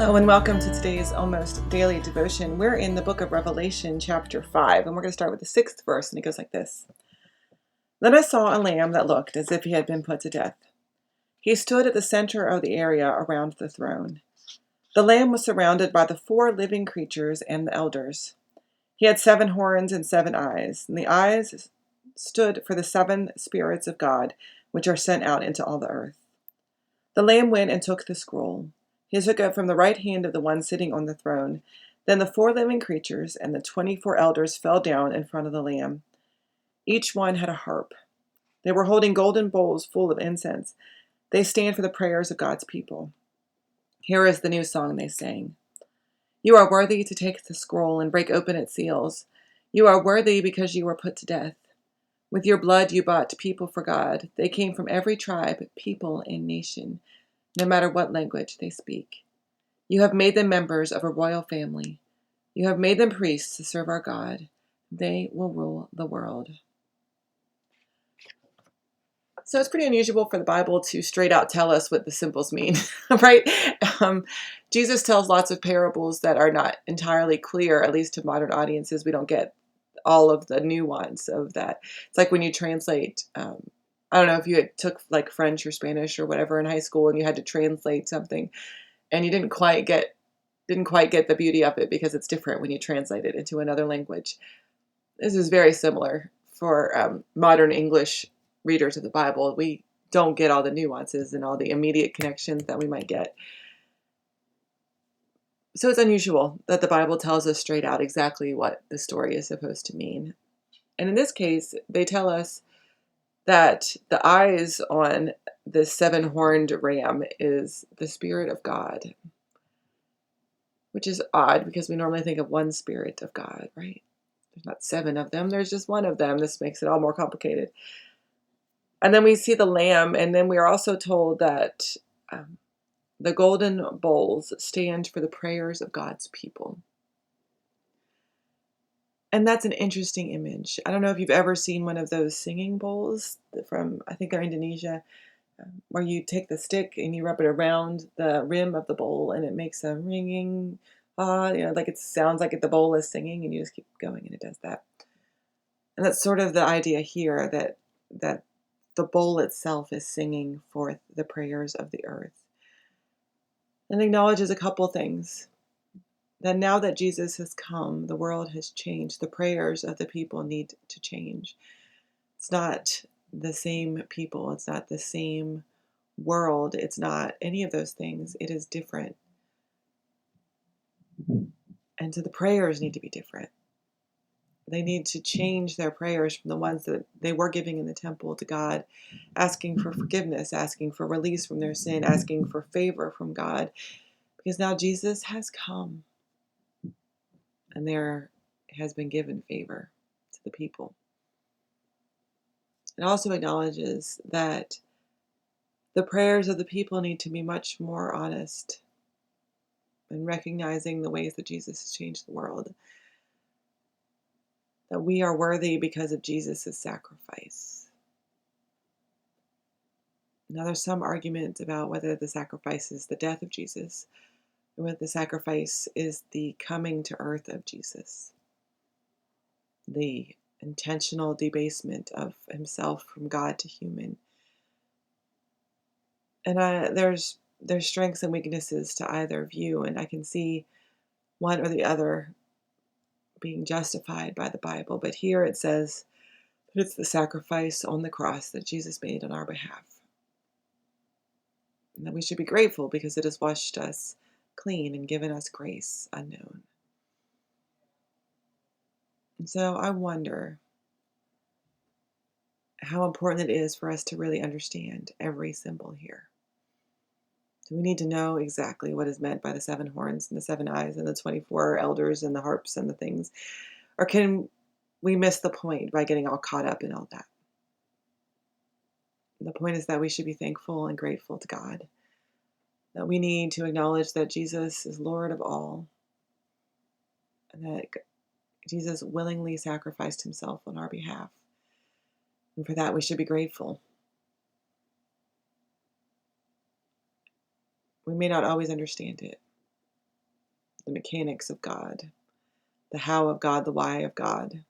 Hello and welcome to today's almost daily devotion. We're in the book of Revelation, chapter 5, and we're going to start with the 6th verse, and it goes like this. Then I saw a lamb that looked as if he had been put to death. He stood at the center of the area around the throne. The lamb was surrounded by the 4 living creatures and the elders. He had 7 horns and 7 eyes, and the eyes stood for the 7 spirits of God, which are sent out into all the earth. The lamb went and took the scroll. He took it from the right hand of the one sitting on the throne. Then the 4 living creatures and the 24 elders fell down in front of the Lamb. Each one had a harp. They were holding golden bowls full of incense. They stand for the prayers of God's people. Here is the new song they sang. You are worthy to take the scroll and break open its seals. You are worthy because you were put to death. With your blood you bought people for God. They came from every tribe, people, and nation, no matter what language they speak. You have made them members of a royal family. You have made them priests to serve our God. They will rule the world. So it's pretty unusual for the Bible to straight out tell us what the symbols mean, right? Jesus tells lots of parables that are not entirely clear, at least to modern audiences. We don't get all of the nuance of that. It's like when you translate, I don't know if you took like French or Spanish or whatever in high school and you had to translate something and you didn't quite get the beauty of it because it's different when you translate it into another language. This is very similar for modern English readers of the Bible. We don't get all the nuances and all the immediate connections that we might get. So it's unusual that the Bible tells us straight out exactly what the story is supposed to mean. And in this case, they tell us that the eyes on the 7-horned ram is the Spirit of God, which is odd because we normally think of one Spirit of God, right? There's not 7 of them. There's just one of them. This makes it all more complicated. And then we see the lamb, and then we are also told that the golden bowls stand for the prayers of God's people. And that's an interesting image. I don't know if you've ever seen one of those singing bowls from, I think they're Indonesia, where you take the stick and you rub it around the rim of the bowl and it makes a ringing, like it sounds like the bowl is singing, and you just keep going and it does that. And that's sort of the idea here, that the bowl itself is singing forth the prayers of the earth. And acknowledges a couple things. That now that Jesus has come, the world has changed. The prayers of the people need to change. It's not the same people. It's not the same world. It's not any of those things. It is different. And so the prayers need to be different. They need to change their prayers from the ones that they were giving in the temple to God, asking for forgiveness, asking for release from their sin, asking for favor from God. Because now Jesus has come and there has been given favor to the people. It also acknowledges that the prayers of the people need to be much more honest in recognizing the ways that Jesus has changed the world. That we are worthy because of Jesus' sacrifice. Now, there's some argument about whether the sacrifice is the death of Jesus or whether the sacrifice is the coming to earth of Jesus, the intentional debasement of himself from God to human. And there's strengths and weaknesses to either view, and I can see one or the other being justified by the Bible. But here it says that it's the sacrifice on the cross that Jesus made on our behalf. And that we should be grateful because it has washed us clean and given us grace unknown. And so I wonder how important it is for us to really understand every symbol here. Do we need to know exactly what is meant by the 7 horns and the 7 eyes and the 24 elders and the harps and the things? Or can we miss the point by getting all caught up in all that? The point is that we should be thankful and grateful to God. That we need to acknowledge that Jesus is Lord of all. And that Jesus willingly sacrificed himself on our behalf. And for that we should be grateful. We may not always understand it. the mechanics of God, the how of God, the why of God.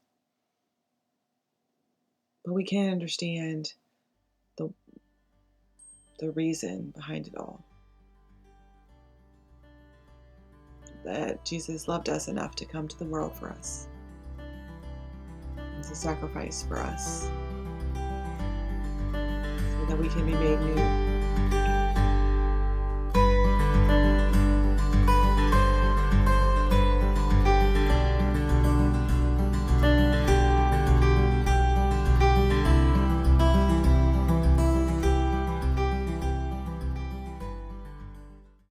But we can't understand the reason behind it all. That Jesus loved us enough to come to the world for us, as a sacrifice for us, so that we can be made new.